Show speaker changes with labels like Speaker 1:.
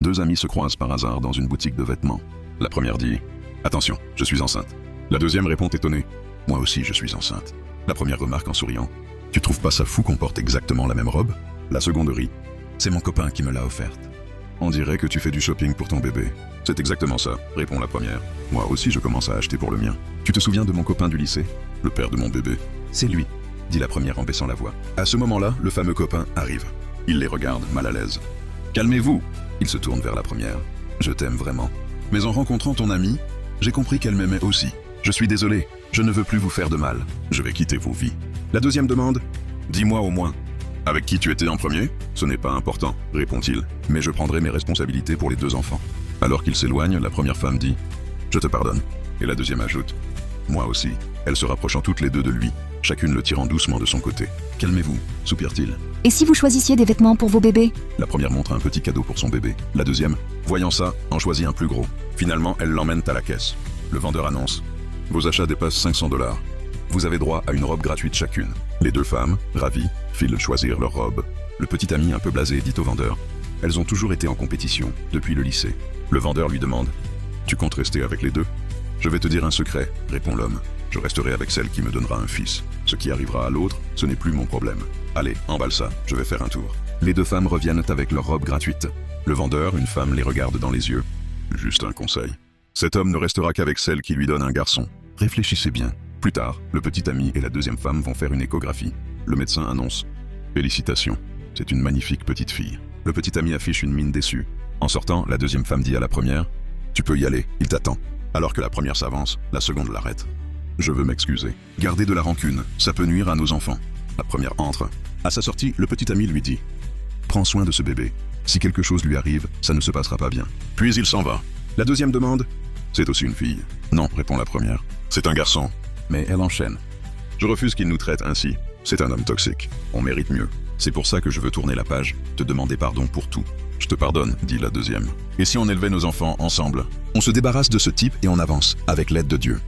Speaker 1: Deux amies se croisent par hasard dans une boutique de vêtements. La première dit « Attention, je suis enceinte ». La deuxième répond étonnée « Moi aussi, je suis enceinte ». La première remarque en souriant « Tu trouves pas ça fou qu'on porte exactement la même robe ?» La seconde rit « C'est mon copain qui me l'a offerte ». On dirait que tu fais du shopping pour ton bébé. C'est exactement ça, répond la première. Moi aussi je commence à acheter pour le mien. Tu te souviens de mon copain du lycée? Le père de mon bébé. C'est lui, dit la première en baissant la voix. À ce moment-là, le fameux copain arrive. Il les regarde, mal à l'aise. Calmez-vous! Il se tourne vers la première. Je t'aime vraiment. Mais en rencontrant ton amie, j'ai compris qu'elle m'aimait aussi. Je suis désolé, je ne veux plus vous faire de mal. Je vais quitter vos vies. La deuxième demande, dis-moi au moins. Avec qui tu étais en premier? Ce n'est pas important, répond-il, mais je prendrai mes responsabilités pour les deux enfants. Alors qu'il s'éloigne, la première femme dit « Je te pardonne ». Et la deuxième ajoute « Moi aussi ». Elles se rapprochant toutes les deux de lui, chacune le tirant doucement de son côté. « Calmez-vous », soupire-t-il.
Speaker 2: Et si vous choisissiez des vêtements pour vos bébés?
Speaker 1: La première montre un petit cadeau pour son bébé. La deuxième, voyant ça, en choisit un plus gros. Finalement, elle l'emmène à la caisse. Le vendeur annonce « Vos achats dépassent 500 $. Vous avez droit à une robe gratuite chacune. » Les deux femmes, ravies, filent choisir leur robe. Le petit ami un peu blasé dit au vendeur « Elles ont toujours été en compétition, depuis le lycée. » Le vendeur lui demande « Tu comptes rester avec les deux ?»« Je vais te dire un secret, » répond l'homme. « Je resterai avec celle qui me donnera un fils. Ce qui arrivera à l'autre, ce n'est plus mon problème. Allez, emballe ça, je vais faire un tour. » Les deux femmes reviennent avec leur robe gratuite. Le vendeur, une femme, les regarde dans les yeux. « Juste un conseil. Cet homme ne restera qu'avec celle qui lui donne un garçon. Réfléchissez bien. » Plus tard, le petit ami et la deuxième femme vont faire une échographie. Le médecin annonce « Félicitations, c'est une magnifique petite fille. » Le petit ami affiche une mine déçue. En sortant, la deuxième femme dit à la première « Tu peux y aller, il t'attend. » Alors que la première s'avance, la seconde l'arrête. « Je veux m'excuser. Garder de la rancune, ça peut nuire à nos enfants. » La première entre. À sa sortie, le petit ami lui dit « Prends soin de ce bébé. Si quelque chose lui arrive, ça ne se passera pas bien. » Puis il s'en va. La deuxième demande « C'est aussi une fille. » Non, répond la première. « C'est un garçon. » Mais elle enchaîne. « Je refuse qu'il nous traite ainsi. C'est un homme toxique. On mérite mieux. C'est pour ça que je veux tourner la page, te demander pardon pour tout. » « Je te pardonne, dit la deuxième. Et si on élevait nos enfants ensemble? On se débarrasse de ce type et on avance, avec l'aide de Dieu.